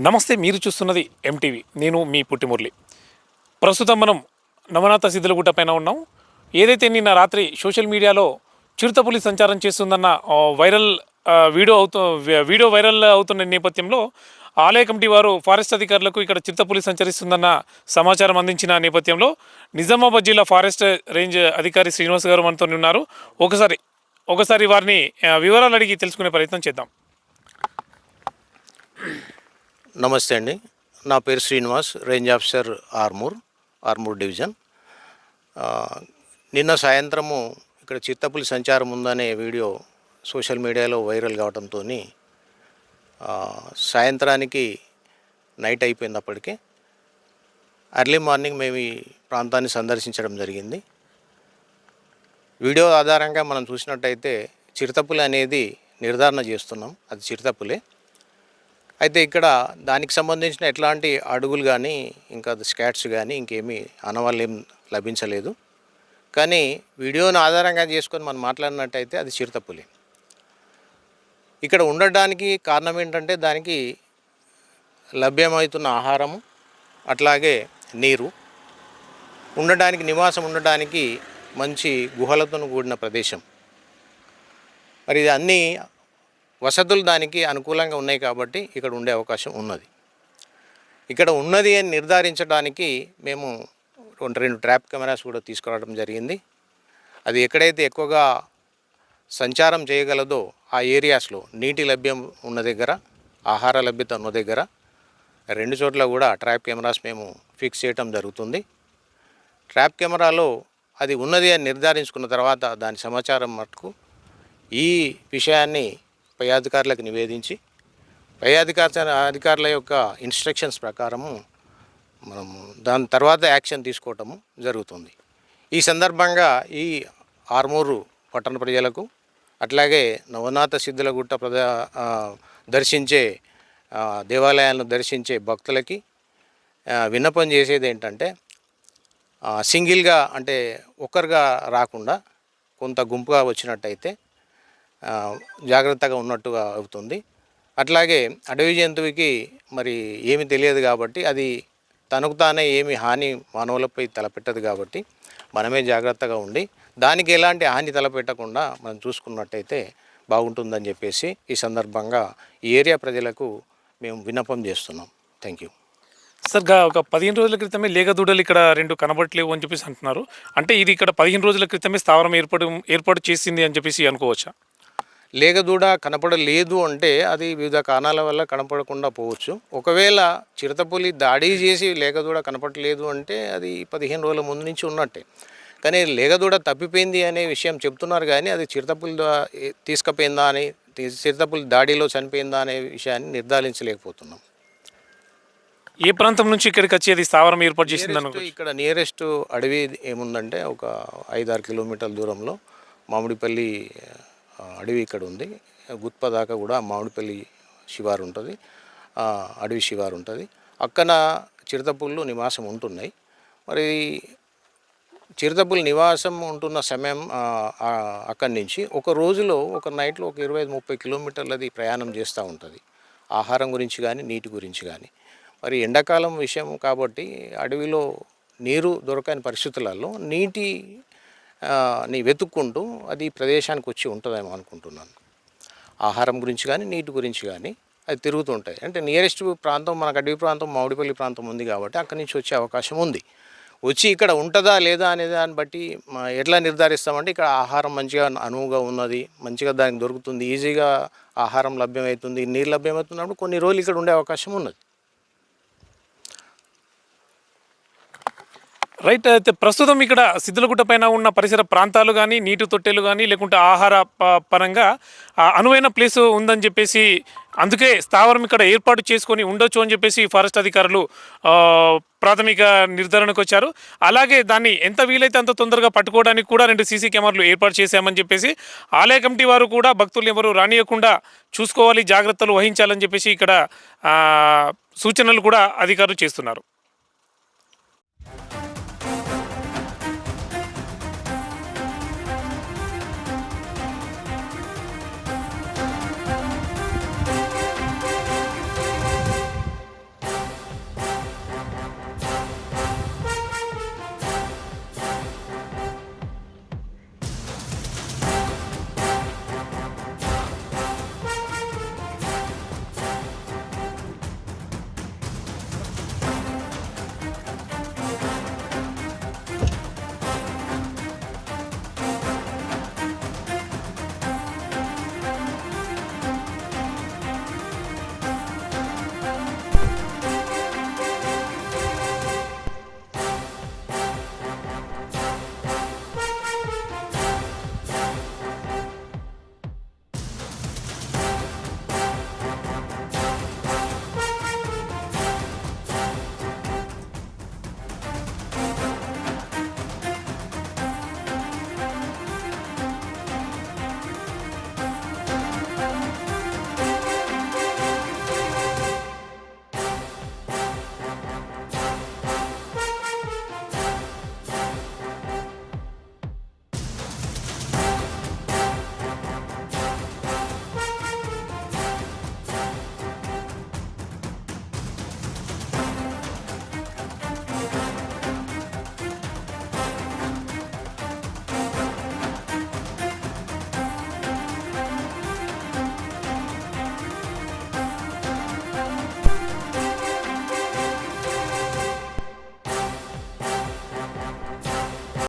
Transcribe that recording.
నమస్తే, మీరు చూస్తున్నది ఎంటీవీ. నేను మీ పుట్టిమురళి. ప్రస్తుతం మనం నవనాథ సిద్ధలగుట్ట పైన ఉన్నాం. ఏదైతే నిన్న రాత్రి సోషల్ మీడియాలో చిరుతపులి సంచారం చేస్తుందన్న వీడియో వైరల్ అవుతున్న నేపథ్యంలో ఆలయ కమిటీ వారు ఫారెస్ట్ అధికారులకు ఇక్కడ చిరుతపులి సంచరిస్తుందన్న సమాచారం అందించిన నేపథ్యంలో నిజామాబాద్ జిల్లా ఫారెస్ట్ రేంజ్ అధికారి శ్రీనివాస్ గారు మనతో ఉన్నారు. ఒకసారి వారిని వివరాలు అడిగి తెలుసుకునే ప్రయత్నం చేద్దాం. నమస్తే అండి, నా పేరు Srinivas, range officer Armoor division. నిన్న సాయంత్రము ఇక్కడ చిరుతపులి సంచారం ఉందనే వీడియో సోషల్ మీడియాలో వైరల్ కావడంతో సాయంత్రానికి నైట్ అయిపోయింది. అప్పటికే ఎర్లీ మార్నింగ్ మేము ఈ ప్రాంతాన్ని సందర్శించడం జరిగింది. వీడియో ఆధారంగా మనం చూసినట్టయితే చిరుతపులి అనేది నిర్ధారణ చేస్తున్నాం, అది చిరుతపులే. అయితే ఇక్కడ దానికి సంబంధించిన ఎట్లాంటి అడుగులు కానీ ఇంకా స్కాట్స్ కానీ ఇంకేమీ ఆనవాళ్ళు ఏం లభించలేదు. కానీ వీడియోను ఆధారంగా చేసుకొని మనం మాట్లాడినట్టయితే అది చిరుతపులి. ఇక్కడ ఉండడానికి కారణం ఏంటంటే దానికి లభ్యమవుతున్న ఆహారము, అట్లాగే నీరు, నివాసం ఉండడానికి మంచి గుహలతో కూడిన ప్రదేశం. మరి ఇది అన్నీ వసతులు దానికి అనుకూలంగా ఉన్నాయి కాబట్టి ఇక్కడ ఉండే అవకాశం ఉన్నది. ఇక్కడ ఉన్నది అని నిర్ధారించడానికి మేము రెండు ట్రాప్ కెమెరాస్ కూడా తీసుకురావడం జరిగింది. అది ఎక్కడైతే ఎక్కువగా సంచారం చేయగలదో ఆ ఏరియాస్లో నీటి లభ్యం ఉన్న దగ్గర, ఆహార లభ్యత ఉన్న దగ్గర రెండు చోట్ల కూడా ట్రాప్ కెమెరాస్ మేము ఫిక్స్ చేయటం జరుగుతుంది. ట్రాప్ కెమెరాలో అది ఉన్నది అని నిర్ధారించుకున్న తర్వాత దాని సమాచారం మటుకు ఈ విషయాన్ని పై అధికారులకు నివేదించి అధికారుల యొక్క ఇన్స్ట్రక్షన్స్ ప్రకారము మనము దాని తర్వాత యాక్షన్ తీసుకోవటము జరుగుతుంది. ఈ సందర్భంగా ఈ ఆర్మూరు పట్టణ ప్రజలకు, అట్లాగే నవనాథ సిద్ధలగుట్ట దర్శించే దేవాలయాలను దర్శించే భక్తులకి విన్నపం చేసేది ఏంటంటే, సింగిల్గా అంటే ఒక్కరుగా రాకుండా కొంత గుంపుగా వచ్చినట్టయితే జాగ్రత్తగా ఉన్నట్టుగా అవుతుంది. అట్లాగే అడవి జంతువుకి మరి ఏమి తెలియదు కాబట్టి అది తనకు తానే ఏమి హాని మానవులపై తలపెట్టదు కాబట్టి మనమే జాగ్రత్తగా ఉండి దానికి ఎలాంటి హాని తలపెట్టకుండా మనం చూసుకున్నట్టయితే బాగుంటుందని చెప్పేసి ఈ సందర్భంగా ఈ ఏరియా ప్రజలకు మేము విన్నపం చేస్తున్నాం. Thank you sir. ఒక 15 రోజుల క్రితమే లేగదూడలు ఇక్కడ రెండు కనబడట్లేవు అని చెప్పేసి అంటున్నారు. అంటే ఇది ఇక్కడ 15 రోజుల క్రితమే స్థావరం ఏర్పాటు చేసింది అని చెప్పేసి అనుకోవచ్చా? లేగదూడ కనపడలేదు అంటే అది వివిధ కారణాల వల్ల కనపడకుండా పోవచ్చు. ఒకవేళ చిరుతపులి దాడి చేసి లేగదూడ కనపడలేదు అంటే అది 15 రోజుల ముందు నుంచి ఉన్నట్టే. కానీ లేగదూడ తప్పిపోయింది అనే విషయం చెప్తున్నారు, కానీ అది చిరుతపులి తీసుకుపోయిందా అని, చిరుతపులి దాడిలో చనిపోయిందా అనే విషయాన్ని నిర్ధారించలేకపోతున్నాం. ఏ ప్రాంతం నుంచి ఇక్కడికి వచ్చేది స్థావరం ఏర్పాటు చేసింది? ఇక్కడ నియరెస్ట్ అడవి ఏముందంటే ఒక 5-6 కిలోమీటర్ల దూరంలో మామిడిపల్లి అడవి ఇక్కడ ఉంది. గుత్ప దాకా కూడా మామిడిపల్లి శివారు ఉంటుంది, అడవి శివారు ఉంటుంది. అక్కన చిరుతపుళ్ళు నివాసం ఉంటున్నాయి. మరి చిరుతపులి నివాసం ఉంటున్న సమయం అక్కడి నుంచి ఒక రోజులో ఒక నైట్లో ఒక 25-30 కిలోమీటర్లది ప్రయాణం చేస్తూ ఉంటుంది, ఆహారం గురించి కానీ నీటి గురించి కానీ. మరి ఎండాకాలం విషయం కాబట్టి అడవిలో నీరు దొరకని పరిస్థితులలో నీ వెతుక్కుంటూ అది ప్రదేశానికి వచ్చి ఉంటుందేమో అనుకుంటున్నాను. ఆహారం గురించి కానీ నీటి గురించి కానీ అది తిరుగుతుంటాయి. అంటే నియరెస్ట్ ప్రాంతం మనకు అడవి ప్రాంతం మామిడిపల్లి ప్రాంతం ఉంది కాబట్టి అక్కడి నుంచి వచ్చే అవకాశం ఉంది. వచ్చి ఇక్కడ ఉంటుందా లేదా అనే దాన్ని బట్టి ఎట్లా నిర్ధారిస్తామంటే, ఇక్కడ ఆహారం మంచిగా అనువుగా ఉన్నది, మంచిగా దానికి దొరుకుతుంది, ఈజీగా ఆహారం లభ్యమవుతుంది, నీరు లభ్యమవుతున్నప్పుడు కొన్ని రోజులు ఇక్కడ ఉండే అవకాశం ఉన్నది. రైట్. అయితే ప్రస్తుతం ఇక్కడ సిద్ధలగుట్ట పైన ఉన్న పరిసర ప్రాంతాలు కానీ, నీటి తొట్టెలు కానీ, లేకుంటే ఆహార పరంగా అనువైన ప్లేసు ఉందని చెప్పేసి, అందుకే స్థావరం ఇక్కడ ఏర్పాటు చేసుకొని ఉండొచ్చు అని చెప్పేసి ఫారెస్ట్ అధికారులు ప్రాథమిక నిర్ధారణకు వచ్చారు. అలాగే దాన్ని ఎంత వీలైతే అంత తొందరగా పట్టుకోవడానికి కూడా 2 సీసీ కెమెరాలు ఏర్పాటు చేశామని చెప్పేసి ఆలయ కమిటీ వారు కూడా భక్తులు ఎవరు రానియకుండా చూసుకోవాలి, జాగ్రత్తలు వహించాలని చెప్పేసి ఇక్కడ సూచనలు కూడా అధికారులు చేస్తున్నారు.